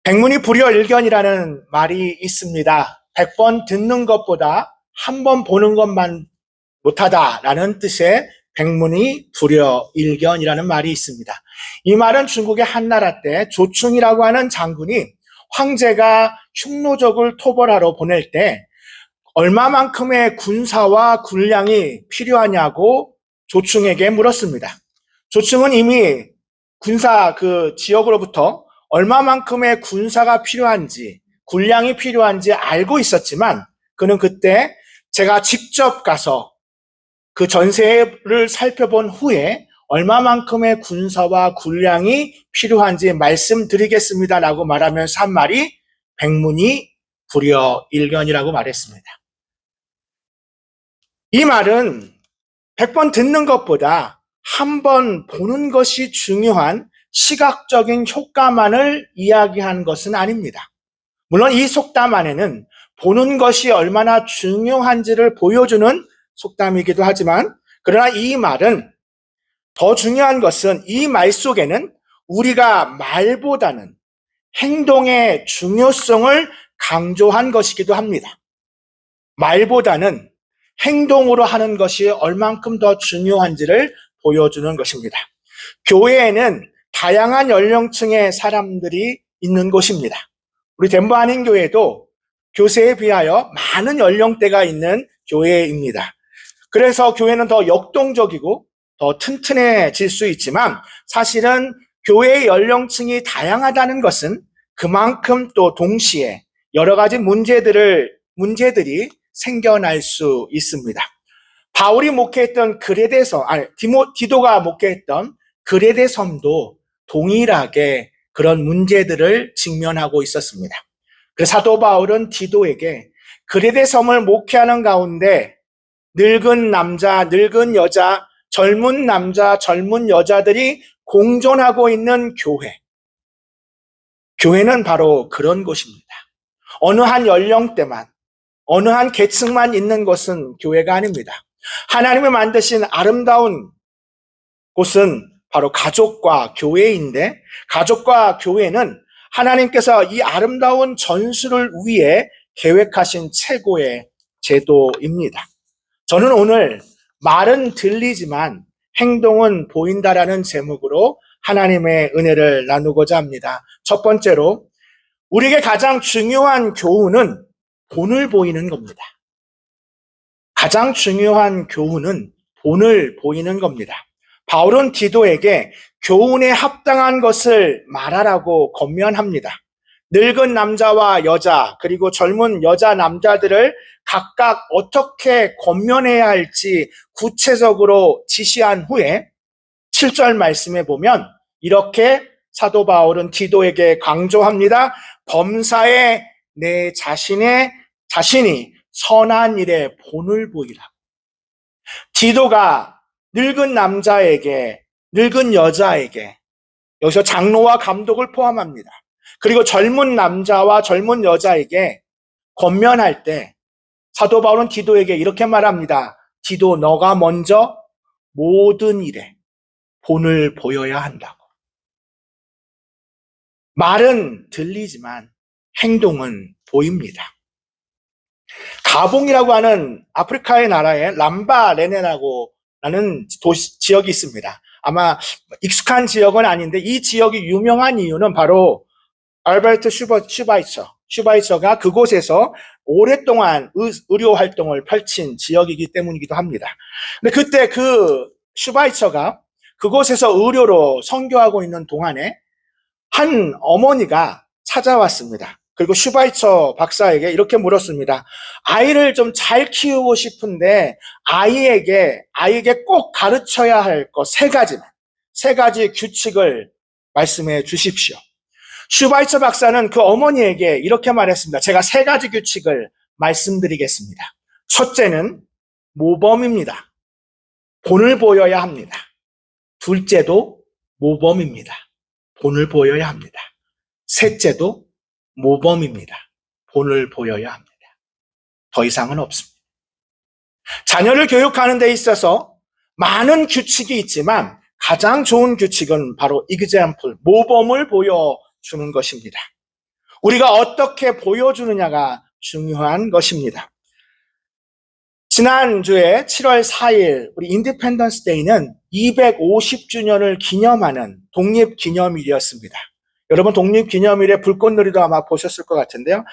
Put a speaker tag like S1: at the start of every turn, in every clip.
S1: 백문이 불여일견이라는 말이 있습니다. 100번 듣는 것보다 한 번 보는 것만 못하다라는 뜻의 백문이 불여일견이라는 말이 있습니다. 이 말은 중국의 한나라 때 조충이라고 하는 장군이 황제가 흉노적을 토벌하러 보낼 때 얼마만큼의 군사와 군량이 필요하냐고 조충에게 물었습니다. 조충은 이미 군사 그 지역으로부터 얼마만큼의 군사가 필요한지, 군량이 필요한지 알고 있었지만 그는 그때 제가 직접 가서 그 전세를 살펴본 후에 얼마만큼의 군사와 군량이 필요한지 말씀드리겠습니다라고 말하면서 한 말이 백문이 불여일견이라고 말했습니다. 이 말은 100번 듣는 것보다 한 번 보는 것이 중요한 시각적인 효과만을 이야기한 것은 아닙니다. 물론 이 속담 안에는 보는 것이 얼마나 중요한지를 보여주는 속담이기도 하지만, 그러나 이 말은 더 중요한 것은 이 말 속에는 우리가 말보다는 행동의 중요성을 강조한 것이기도 합니다. 말보다는 행동으로 하는 것이 얼만큼 더 중요한지를 보여주는 것입니다. 교회에는 다양한 연령층의 사람들이 있는 곳입니다. 우리 덴버 한인교회도 교세에 비하여 많은 연령대가 있는 교회입니다. 그래서 교회는 더 역동적이고 더 튼튼해질 수 있지만, 사실은 교회의 연령층이 다양하다는 것은 그만큼 또 동시에 여러 가지 문제들이 생겨날 수 있습니다. 바울이 목회했던 디도가 목회했던 그레데 섬도 동일하게 그런 문제들을 직면하고 있었습니다. 그래서 사도 바울은 디도에게 그레데 섬을 목회하는 가운데 늙은 남자, 늙은 여자, 젊은 남자, 젊은 여자들이 공존하고 있는 교회는 바로 그런 곳입니다. 어느 한 연령대만, 어느 한 계층만 있는 곳은 교회가 아닙니다. 하나님이 만드신 아름다운 곳은 바로 가족과 교회인데, 가족과 교회는 하나님께서 이 아름다운 전수를 위해 계획하신 최고의 제도입니다. 저는 오늘 말은 들리지만 행동은 보인다라는 제목으로 하나님의 은혜를 나누고자 합니다. 첫 번째로, 우리에게 가장 중요한 교훈은 본을 보이는 겁니다. 가장 중요한 교훈은 본을 보이는 겁니다. 바울은 디도에게 교훈에 합당한 것을 말하라고 권면합니다. 늙은 남자와 여자, 그리고 젊은 여자 남자들을 각각 어떻게 권면해야 할지 구체적으로 지시한 후에 7절 말씀에 보면 이렇게 사도 바울은 디도에게 강조합니다. 범사에 내 자신이 선한 일에 본을 보이라. 디도가 늙은 남자에게, 늙은 여자에게, 여기서 장로와 감독을 포함합니다. 그리고 젊은 남자와 젊은 여자에게 권면할 때 사도 바울은 디도에게 이렇게 말합니다. 디도, 너가 먼저 모든 일에 본을 보여야 한다고. 말은 들리지만 행동은 보입니다. 가봉이라고 하는 아프리카의 나라에 람바레네라고 하는 지역이 있습니다. 아마 익숙한 지역은 아닌데 이 지역이 유명한 이유는 바로 알베르트 슈바이처가 그곳에서 오랫동안 의료 활동을 펼친 지역이기 때문이기도 합니다. 근데 그때 그 슈바이처가 그곳에서 의료로 선교하고 있는 동안에 한 어머니가 찾아왔습니다. 그리고 슈바이처 박사에게 이렇게 물었습니다. 아이를 좀 잘 키우고 싶은데 아이에게 꼭 가르쳐야 할 것 세 가지 규칙을 말씀해 주십시오. 슈바이처 박사는 그 어머니에게 이렇게 말했습니다. 제가 세 가지 규칙을 말씀드리겠습니다. 첫째는 모범입니다. 본을 보여야 합니다. 둘째도 모범입니다. 본을 보여야 합니다. 셋째도 모범입니다. 본을 보여야 합니다. 더 이상은 없습니다. 자녀를 교육하는 데 있어서 많은 규칙이 있지만 가장 좋은 규칙은 바로 example, 모범을 보여주는 것입니다. 우리가 어떻게 보여주느냐가 중요한 것입니다. 지난주에 7월 4일 우리 인디펜던스 데이는 250주년을 기념하는 독립기념일이었습니다. 여러분 독립기념일에 불꽃놀이도 아마 보셨을 것 같은데요.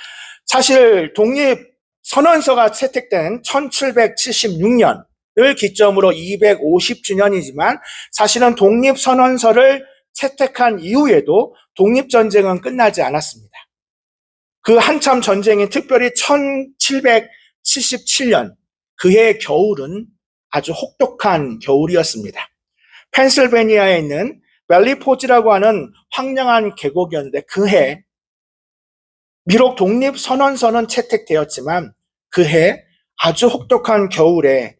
S1: 사실 독립선언서가 채택된 1776년을 기점으로 250주년이지만 사실은 독립선언서를 채택한 이후에도 독립전쟁은 끝나지 않았습니다. 그 한참 전쟁이 특별히 1777년 그해 겨울은 아주 혹독한 겨울이었습니다. 펜실베니아에 있는 밸리포지라고 하는 황량한 계곡이었는데 그해 비록 독립선언서는 채택되었지만 그해 아주 혹독한 겨울에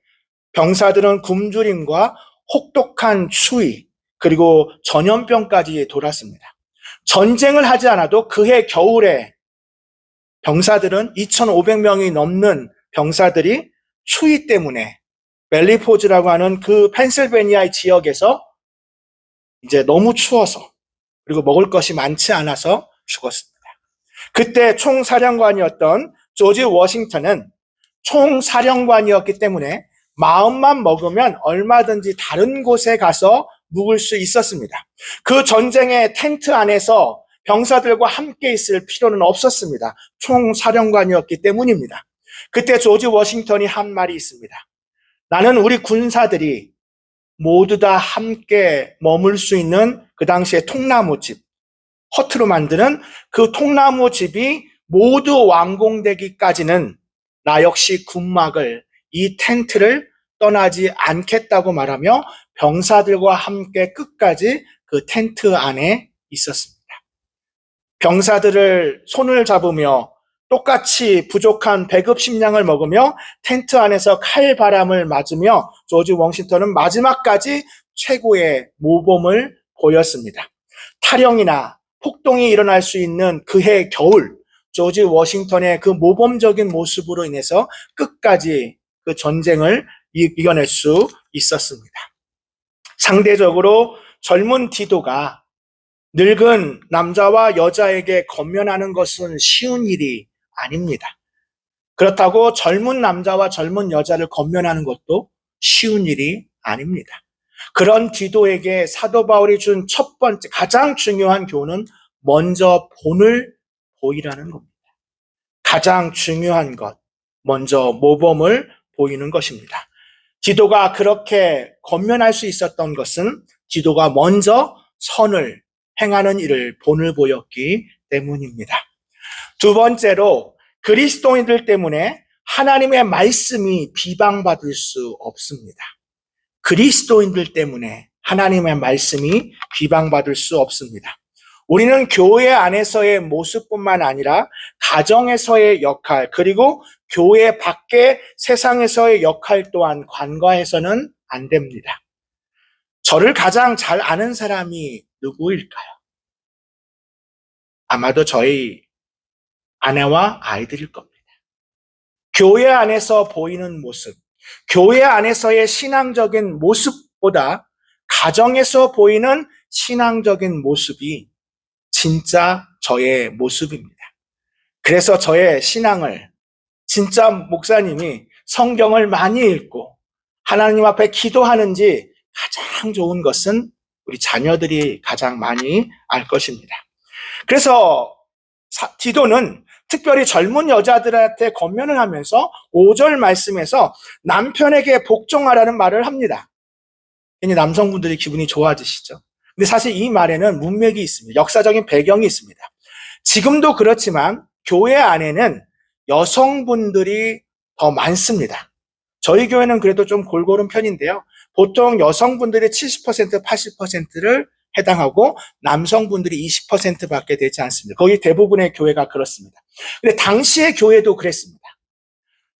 S1: 병사들은 굶주림과 혹독한 추위 그리고 전염병까지 돌았습니다. 전쟁을 하지 않아도 그해 겨울에 병사들은 2,500명이 넘는 병사들이 추위 때문에 밸리포즈라고 하는 그 펜실베니아의 지역에서 이제 너무 추워서 그리고 먹을 것이 많지 않아서 죽었습니다. 그때 총사령관이었던 조지 워싱턴은 총사령관이었기 때문에 마음만 먹으면 얼마든지 다른 곳에 가서 묵을 수 있었습니다. 그 전쟁의 텐트 안에서 병사들과 함께 있을 필요는 없었습니다. 총사령관이었기 때문입니다. 그때 조지 워싱턴이 한 말이 있습니다. 나는 우리 군사들이 모두 다 함께 머물 수 있는 그 당시에 통나무집, 허트로 만드는 그 통나무집이 모두 완공되기까지는 나 역시 군막을, 이 텐트를 떠나지 않겠다고 말하며 병사들과 함께 끝까지 그 텐트 안에 있었습니다. 병사들을 손을 잡으며 똑같이 부족한 배급 식량을 먹으며 텐트 안에서 칼바람을 맞으며 조지 워싱턴은 마지막까지 최고의 모범을 보였습니다. 탈영이나 폭동이 일어날 수 있는 그해 겨울, 조지 워싱턴의 그 모범적인 모습으로 인해서 끝까지 그 전쟁을 이겨낼 수 있었습니다. 상대적으로 젊은 디도가 늙은 남자와 여자에게 권면하는 것은 쉬운 일이 아닙니다. 그렇다고 젊은 남자와 젊은 여자를 권면하는 것도 쉬운 일이 아닙니다. 그런 디도에게 사도 바울이 준 첫 번째 가장 중요한 교훈은 먼저 본을 보이라는 겁니다. 가장 중요한 것, 먼저 모범을 보이는 것입니다. 디도가 그렇게 권면할 수 있었던 것은 디도가 먼저 선을 행하는 일을 본을 보였기 때문입니다. 두 번째로 그리스도인들 때문에 하나님의 말씀이 비방받을 수 없습니다. 그리스도인들 때문에 하나님의 말씀이 비방받을 수 없습니다. 우리는 교회 안에서의 모습뿐만 아니라 가정에서의 역할, 그리고 교회 밖의 세상에서의 역할 또한 간과해서는 안 됩니다. 저를 가장 잘 아는 사람이 누구일까요? 아마도 저희 아내와 아이들일 겁니다. 교회 안에서 보이는 모습, 교회 안에서의 신앙적인 모습보다 가정에서 보이는 신앙적인 모습이 진짜 저의 모습입니다. 그래서 저의 신앙을 진짜 목사님이 성경을 많이 읽고 하나님 앞에 기도하는지 가장 좋은 것은 우리 자녀들이 가장 많이 알 것입니다. 그래서 디도는 특별히 젊은 여자들한테 권면을 하면서 5절 말씀에서 남편에게 복종하라는 말을 합니다. 괜히 남성분들이 기분이 좋아지시죠? 근데 사실 이 말에는 문맥이 있습니다. 역사적인 배경이 있습니다. 지금도 그렇지만 교회 안에는 여성분들이 더 많습니다. 저희 교회는 그래도 좀 골고른 편인데요. 보통 여성분들이 70%, 80%를 해당하고 남성분들이 20%밖에 되지 않습니다. 거의 대부분의 교회가 그렇습니다. 근데 당시의 교회도 그랬습니다.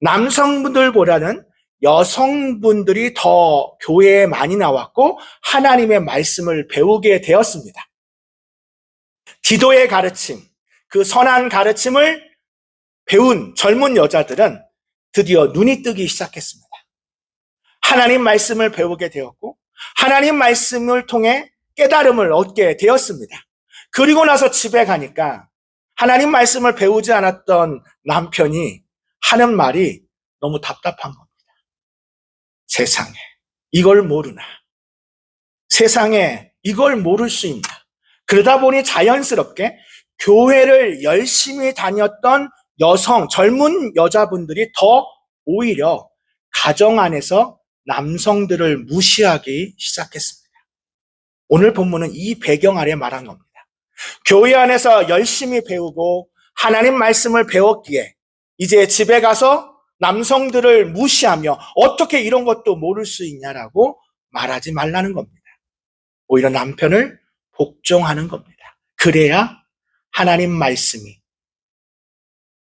S1: 남성분들보다는 여성분들이 더 교회에 많이 나왔고 하나님의 말씀을 배우게 되었습니다. 디도의 가르침, 그 선한 가르침을 배운 젊은 여자들은 드디어 눈이 뜨기 시작했습니다. 하나님 말씀을 배우게 되었고 하나님 말씀을 통해 깨달음을 얻게 되었습니다. 그리고 나서 집에 가니까 하나님 말씀을 배우지 않았던 남편이 하는 말이 너무 답답한 겁니다. 세상에 이걸 모르나? 세상에 이걸 모를 수 있나? 그러다 보니 자연스럽게 교회를 열심히 다녔던 여성, 젊은 여자분들이 더 오히려 가정 안에서 남성들을 무시하기 시작했습니다. 오늘 본문은 이 배경 아래 말한 겁니다. 교회 안에서 열심히 배우고 하나님 말씀을 배웠기에 이제 집에 가서 남성들을 무시하며 어떻게 이런 것도 모를 수 있냐라고 말하지 말라는 겁니다. 오히려 남편을 복종하는 겁니다. 그래야 하나님 말씀이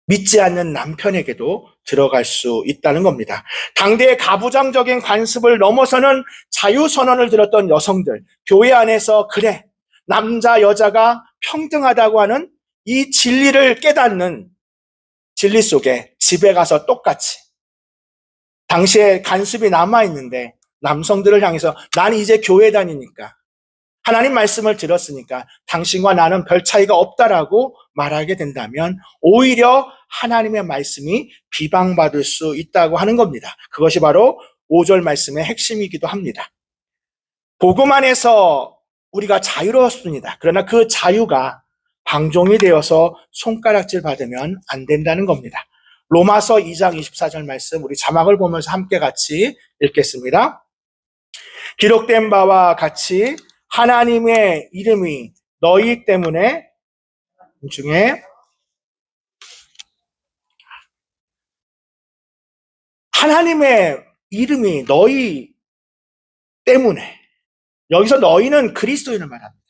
S1: 믿지 않는 남편에게도 들어갈 수 있다는 겁니다. 당대의 가부장적인 관습을 넘어서는 자유선언을 들었던 여성들, 교회 안에서 그래, 남자, 여자가 평등하다고 하는 이 진리를 깨닫는 진리 속에 집에 가서 똑같이 당시에 간습이 남아있는데 남성들을 향해서 난 이제 교회 다니니까 하나님 말씀을 들었으니까 당신과 나는 별 차이가 없다라고 말하게 된다면 오히려 하나님의 말씀이 비방받을 수 있다고 하는 겁니다. 그것이 바로 5절 말씀의 핵심이기도 합니다. 복음 안에서 우리가 자유로웠습니다. 그러나 그 자유가 방종이 되어서 손가락질 받으면 안 된다는 겁니다. 로마서 2장 24절 말씀 우리 자막을 보면서 함께 같이 읽겠습니다. 기록된 바와 같이 하나님의 이름이 너희 때문에 중에 하나님의 이름이 너희 때문에 여기서 너희는 그리스도인을 말합니다.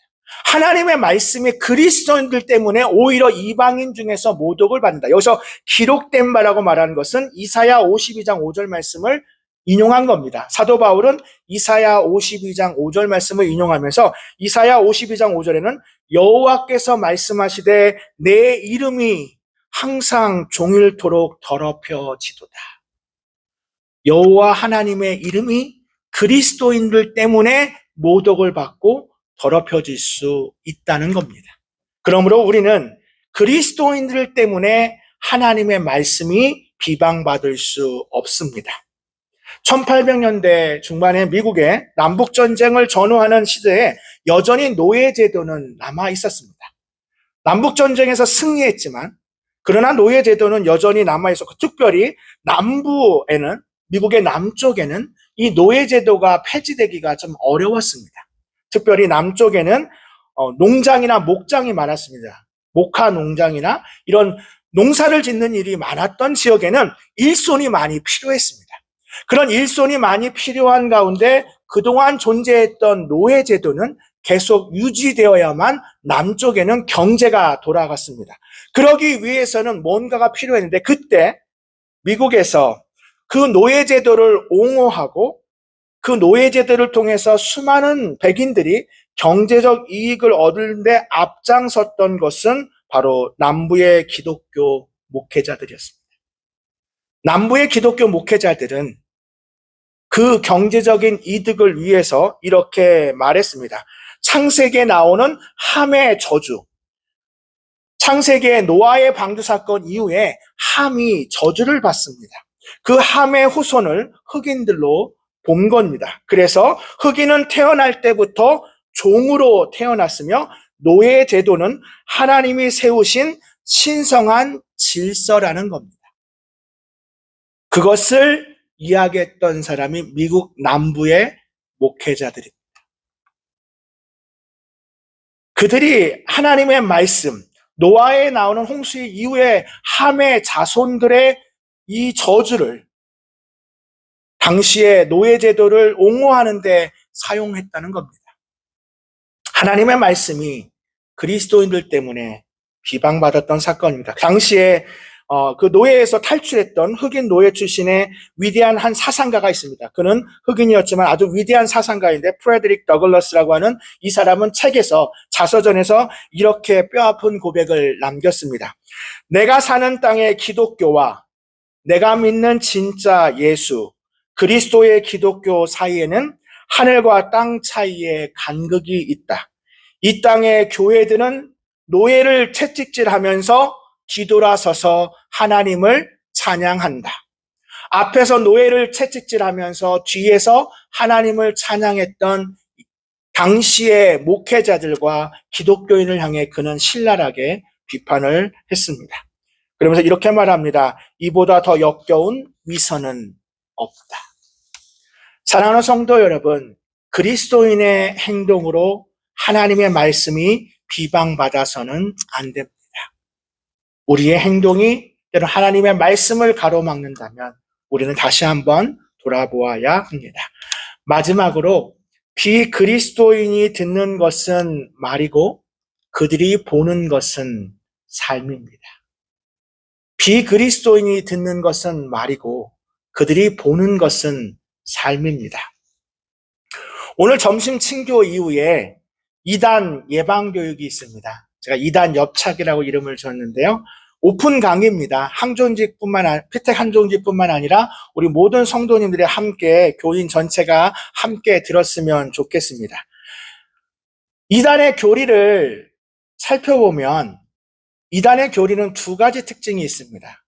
S1: 하나님의 말씀이 그리스도인들 때문에 오히려 이방인 중에서 모독을 받는다. 여기서 기록된 바라고 말하는 것은 이사야 52장 5절 말씀을 인용한 겁니다. 사도 바울은 이사야 52장 5절 말씀을 인용하면서 이사야 52장 5절에는 여호와께서 말씀하시되 내 이름이 항상 종일토록 더럽혀지도다. 여호와 하나님의 이름이 그리스도인들 때문에 모독을 받고 더럽혀질 수 있다는 겁니다. 그러므로 우리는 그리스도인들 때문에 하나님의 말씀이 비방받을 수 없습니다. 1800년대 중반에 미국의 남북전쟁을 전후하는 시대에 여전히 노예제도는 남아 있었습니다. 남북전쟁에서 승리했지만 그러나 노예제도는 여전히 남아있었고 특별히 남부에는 미국의 남쪽에는 이 노예제도가 폐지되기가 좀 어려웠습니다. 특별히 남쪽에는 농장이나 목장이 많았습니다. 목화 농장이나 이런 농사를 짓는 일이 많았던 지역에는 일손이 많이 필요했습니다. 그런 일손이 많이 필요한 가운데 그동안 존재했던 노예제도는 계속 유지되어야만 남쪽에는 경제가 돌아갔습니다. 그러기 위해서는 뭔가가 필요했는데 그때 미국에서 그 노예제도를 옹호하고 그 노예제도를 통해서 수많은 백인들이 경제적 이익을 얻을 데 앞장섰던 것은 바로 남부의 기독교 목회자들이었습니다. 남부의 기독교 목회자들은 그 경제적인 이득을 위해서 이렇게 말했습니다. 창세기에 나오는 함의 저주, 창세기의 노아의 방주 사건 이후에 함이 저주를 받습니다. 그 함의 후손을 흑인들로 본 겁니다. 그래서 흑인은 태어날 때부터 종으로 태어났으며 노예 제도는 하나님이 세우신 신성한 질서라는 겁니다. 그것을 이야기했던 사람이 미국 남부의 목회자들입니다. 그들이 하나님의 말씀, 노아에 나오는 홍수 이후에 함의 자손들의 이 저주를 당시의 노예제도를 옹호하는 데 사용했다는 겁니다. 하나님의 말씀이 그리스도인들 때문에 비방받았던 사건입니다. 당시에 그 노예에서 탈출했던 흑인 노예 출신의 위대한 한 사상가가 있습니다. 그는 흑인이었지만 아주 위대한 사상가인데 프레드릭 더글러스라고 하는 이 사람은 책에서 자서전에서 이렇게 뼈아픈 고백을 남겼습니다. 내가 사는 땅의 기독교와 내가 믿는 진짜 예수 그리스도의 기독교 사이에는 하늘과 땅 차이에 간극이 있다. 이 땅의 교회들은 노예를 채찍질하면서 뒤돌아서서 하나님을 찬양한다. 앞에서 노예를 채찍질하면서 뒤에서 하나님을 찬양했던 당시의 목회자들과 기독교인을 향해 그는 신랄하게 비판을 했습니다. 그러면서 이렇게 말합니다. 이보다 더 역겨운 위선은 없다. 사랑하는 성도 여러분, 그리스도인의 행동으로 하나님의 말씀이 비방받아서는 안 됩니다. 우리의 행동이 때로 하나님의 말씀을 가로막는다면 우리는 다시 한번 돌아보아야 합니다. 마지막으로 비그리스도인이 듣는 것은 말이고 그들이 보는 것은 삶입니다. 비그리스도인이 듣는 것은 말이고 그들이 보는 것은 삶입니다. 오늘 점심 친교 이후에 2단 예방교육이 있습니다. 제가 2단 엽착이라고 이름을 줬는데요. 오픈 강의입니다. 피택 항종직뿐만 아니라 우리 모든 성도님들이 함께 교인 전체가 함께 들었으면 좋겠습니다. 2단의 교리를 살펴보면 2단의 교리는 두 가지 특징이 있습니다.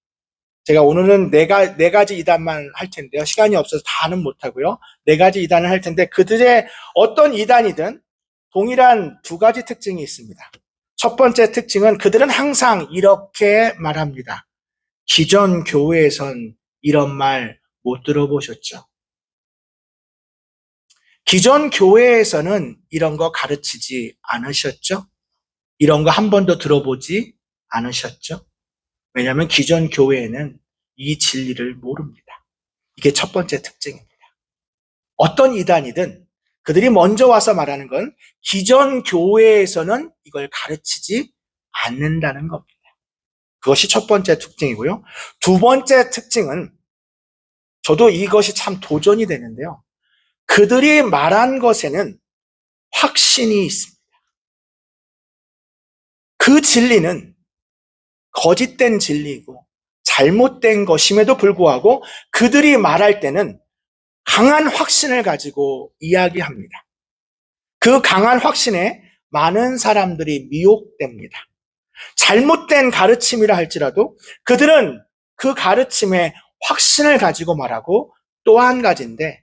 S1: 제가 오늘은 네 가지 2단만 할 텐데요. 시간이 없어서 다는 못하고요. 4가지 2단을 할 텐데 그들의 어떤 2단이든 동일한 두 가지 특징이 있습니다. 첫 번째 특징은 그들은 항상 이렇게 말합니다. 기존 교회에선 이런 말 못 들어보셨죠? 기존 교회에서는 이런 거 가르치지 않으셨죠? 이런 거 한 번도 들어보지 않으셨죠? 왜냐하면 기존 교회에는 이 진리를 모릅니다. 이게 첫 번째 특징입니다. 어떤 이단이든 그들이 먼저 와서 말하는 건 기존 교회에서는 이걸 가르치지 않는다는 겁니다. 그것이 첫 번째 특징이고요. 두 번째 특징은 저도 이것이 참 도전이 되는데요. 그들이 말한 것에는 확신이 있습니다. 그 진리는 거짓된 진리이고 잘못된 것임에도 불구하고 그들이 말할 때는 강한 확신을 가지고 이야기합니다. 그 강한 확신에 많은 사람들이 미혹됩니다. 잘못된 가르침이라 할지라도 그들은 그 가르침에 확신을 가지고 말하고 또 한 가지인데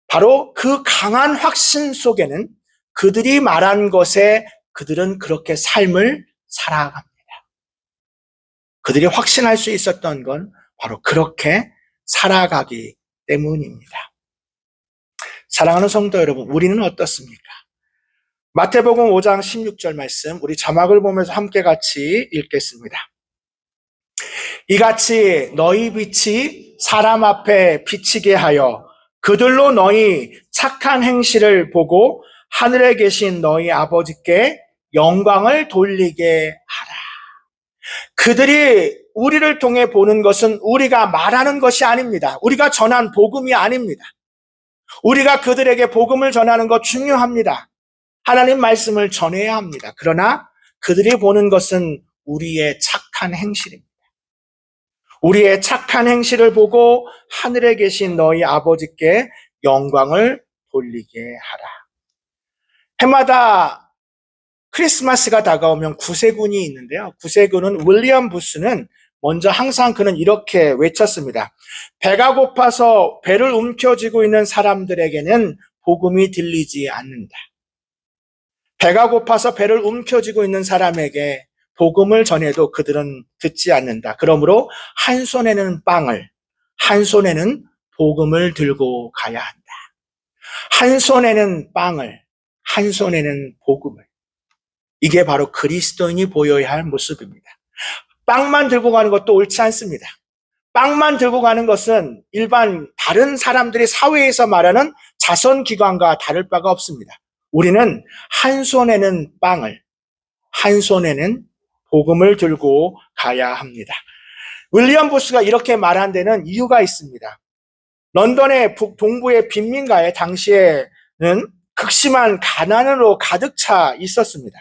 S1: 바로 그 강한 확신 속에는 그들이 말한 것에 그들은 그렇게 삶을 살아갑니다. 그들이 확신할 수 있었던 건 바로 그렇게 살아가기 때문입니다. 사랑하는 성도 여러분, 우리는 어떻습니까? 마태복음 5장 16절 말씀 우리 자막을 보면서 함께 같이 읽겠습니다. 이같이 너희 빛이 사람 앞에 비치게 하여 그들로 너희 착한 행실을 보고 하늘에 계신 너희 아버지께 영광을 돌리게 하라. 그들이 우리를 통해 보는 것은 우리가 말하는 것이 아닙니다. 우리가 전한 복음이 아닙니다. 우리가 그들에게 복음을 전하는 것 중요합니다. 하나님 말씀을 전해야 합니다. 그러나 그들이 보는 것은 우리의 착한 행실입니다. 우리의 착한 행실을 보고 하늘에 계신 너희 아버지께 영광을 돌리게 하라. 해마다 크리스마스가 다가오면 구세군이 있는데요. 구세군은 윌리엄 부스는 먼저 항상 그는 이렇게 외쳤습니다. 배가 고파서 배를 움켜쥐고 있는 사람들에게는 복음이 들리지 않는다. 배가 고파서 배를 움켜쥐고 있는 사람에게 복음을 전해도 그들은 듣지 않는다. 그러므로 한 손에는 빵을, 한 손에는 복음을 들고 가야 한다. 한 손에는 빵을, 한 손에는 복음을. 이게 바로 그리스도인이 보여야 할 모습입니다. 빵만 들고 가는 것도 옳지 않습니다. 빵만 들고 가는 것은 일반 다른 사람들이 사회에서 말하는 자선기관과 다를 바가 없습니다. 우리는 한 손에는 빵을, 한 손에는 복음을 들고 가야 합니다. 윌리엄 부스가 이렇게 말한 데는 이유가 있습니다. 런던의 동부의 빈민가에 당시에는 극심한 가난으로 가득 차 있었습니다.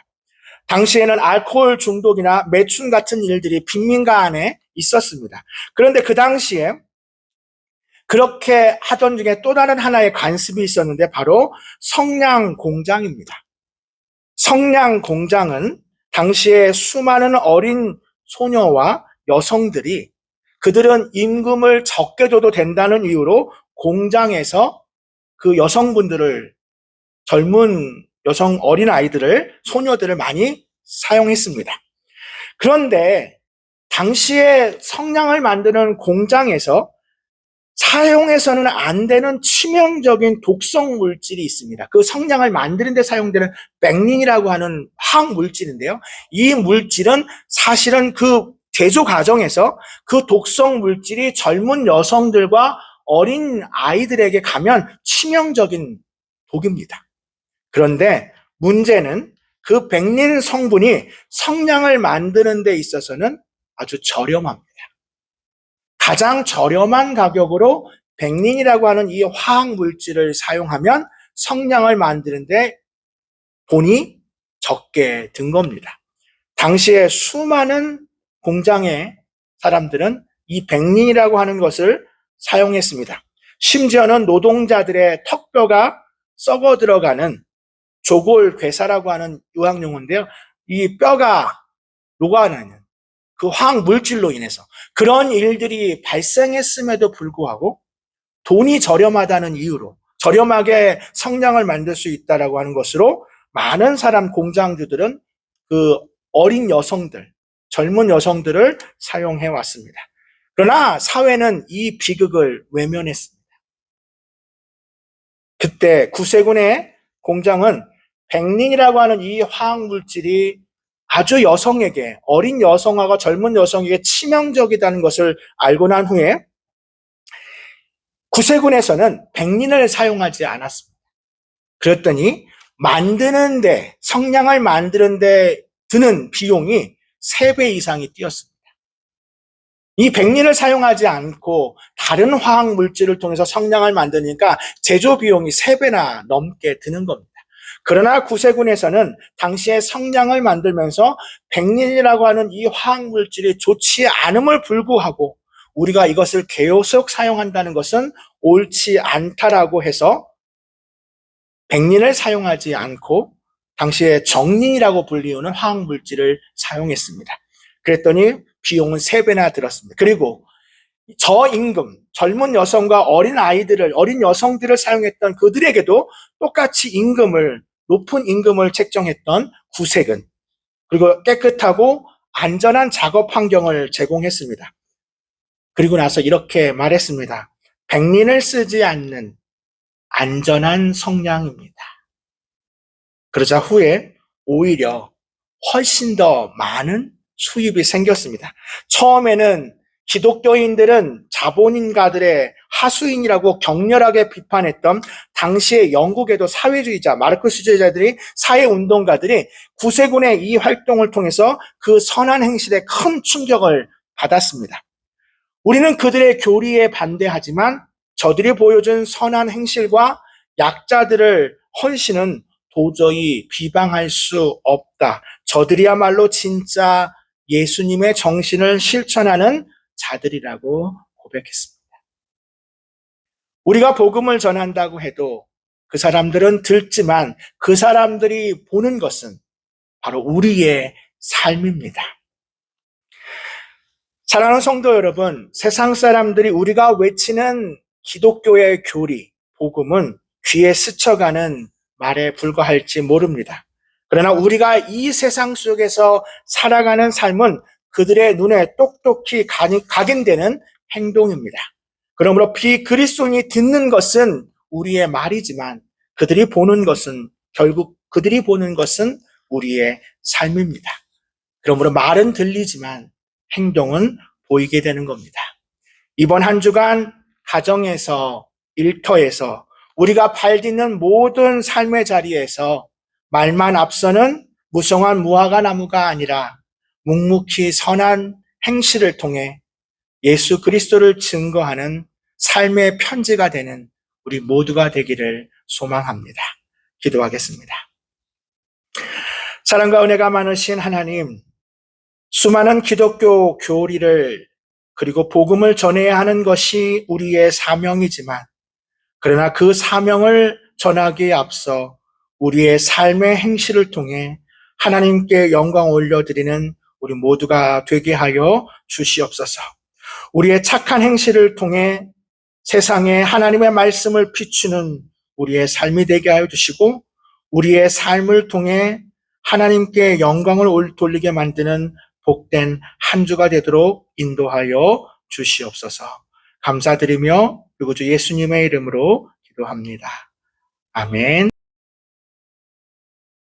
S1: 당시에는 알코올 중독이나 매춘 같은 일들이 빈민가 안에 있었습니다. 그런데 그 당시에 그렇게 하던 중에 또 다른 하나의 관습이 있었는데 바로 성냥 공장입니다. 성냥 공장은 당시에 수많은 어린 소녀와 여성들이 그들은 임금을 적게 줘도 된다는 이유로 공장에서 그 여성분들을 젊은 여성 어린 아이들을 소녀들을 많이 사용했습니다. 그런데 당시에 성냥을 만드는 공장에서 사용해서는 안 되는 치명적인 독성 물질이 있습니다. 그 성냥을 만드는 데 사용되는 백린이라고 하는 화학 물질인데요. 이 물질은 사실은 그 제조 과정에서 그 독성 물질이 젊은 여성들과 어린 아이들에게 가면 치명적인 독입니다. 그런데 문제는 그 백린 성분이 성냥을 만드는 데 있어서는 아주 저렴합니다. 가장 저렴한 가격으로 백린이라고 하는 이 화학 물질을 사용하면 성냥을 만드는데 돈이 적게 든 겁니다. 당시에 수많은 공장의 사람들은 이 백린이라고 하는 것을 사용했습니다. 심지어는 노동자들의 턱뼈가 썩어 들어가는 조골괴사라고 하는 의학용어인데요. 이 뼈가 녹아나는 그 화학 물질로 인해서 그런 일들이 발생했음에도 불구하고 돈이 저렴하다는 이유로 저렴하게 성냥을 만들 수 있다라고 하는 것으로 많은 사람 공장주들은 그 어린 여성들, 젊은 여성들을 사용해 왔습니다. 그러나 사회는 이 비극을 외면했습니다. 그때 구세군의 공장은 백린이라고 하는 이 화학 물질이 아주 여성에게, 어린 여성하고 젊은 여성에게 치명적이라는 것을 알고 난 후에 구세군에서는 백린을 사용하지 않았습니다. 그랬더니 만드는데, 성냥을 만드는데 드는 비용이 3배 이상이 뛰었습니다. 이 백린을 사용하지 않고 다른 화학 물질을 통해서 성냥을 만드니까 제조 비용이 3배나 넘게 드는 겁니다. 그러나 구세군에서는 당시에 성냥을 만들면서 백린이라고 하는 이 화학 물질이 좋지 않음을 불구하고 우리가 이것을 계속 사용한다는 것은 옳지 않다라고 해서 백린을 사용하지 않고 당시에 정린이라고 불리우는 화학 물질을 사용했습니다. 그랬더니 비용은 3배나 들었습니다. 그리고 저임금, 젊은 여성과 어린 아이들을, 어린 여성들을 사용했던 그들에게도 똑같이 높은 임금을 책정했던 구색은, 그리고 깨끗하고 안전한 작업 환경을 제공했습니다. 그리고 나서 이렇게 말했습니다. 백린을 쓰지 않는 안전한 성냥입니다. 그러자 후에 오히려 훨씬 더 많은 수입이 생겼습니다. 처음에는 기독교인들은 자본인가들의 하수인이라고 격렬하게 비판했던 당시의 영국에도 사회주의자, 마르크스주의자들이, 사회운동가들이 구세군의 이 활동을 통해서 그 선한 행실에 큰 충격을 받았습니다. 우리는 그들의 교리에 반대하지만 저들이 보여준 선한 행실과 약자들을 헌신은 도저히 비방할 수 없다. 저들이야말로 진짜 예수님의 정신을 실천하는 자들이라고 고백했습니다. 우리가 복음을 전한다고 해도 그 사람들은 듣지만 그 사람들이 보는 것은 바로 우리의 삶입니다. 사랑하는 성도 여러분, 세상 사람들이 우리가 외치는 기독교의 교리, 복음은 귀에 스쳐가는 말에 불과할지 모릅니다. 그러나 우리가 이 세상 속에서 살아가는 삶은 그들의 눈에 똑똑히 각인되는 행동입니다. 그러므로 비그리스도인이 듣는 것은 우리의 말이지만 그들이 보는 것은 우리의 삶입니다. 그러므로 말은 들리지만 행동은 보이게 되는 겁니다. 이번 한 주간 가정에서, 일터에서, 우리가 발 딛는 모든 삶의 자리에서 말만 앞서는 무성한 무화과 나무가 아니라 묵묵히 선한 행실을 통해 예수 그리스도를 증거하는 삶의 편지가 되는 우리 모두가 되기를 소망합니다. 기도하겠습니다. 사랑과 은혜가 많으신 하나님, 수많은 기독교 교리를 그리고 복음을 전해야 하는 것이 우리의 사명이지만 그러나 그 사명을 전하기에 앞서 우리의 삶의 행실을 통해 하나님께 영광 올려드리는 우리 모두가 되게 하여 주시옵소서. 우리의 착한 행실을 통해 세상에 하나님의 말씀을 비추는 우리의 삶이 되게 하여 주시고, 우리의 삶을 통해 하나님께 영광을 돌리게 만드는 복된 한 주가 되도록 인도하여 주시옵소서. 감사드리며 그리고 주 예수님의 이름으로 기도합니다. 아멘.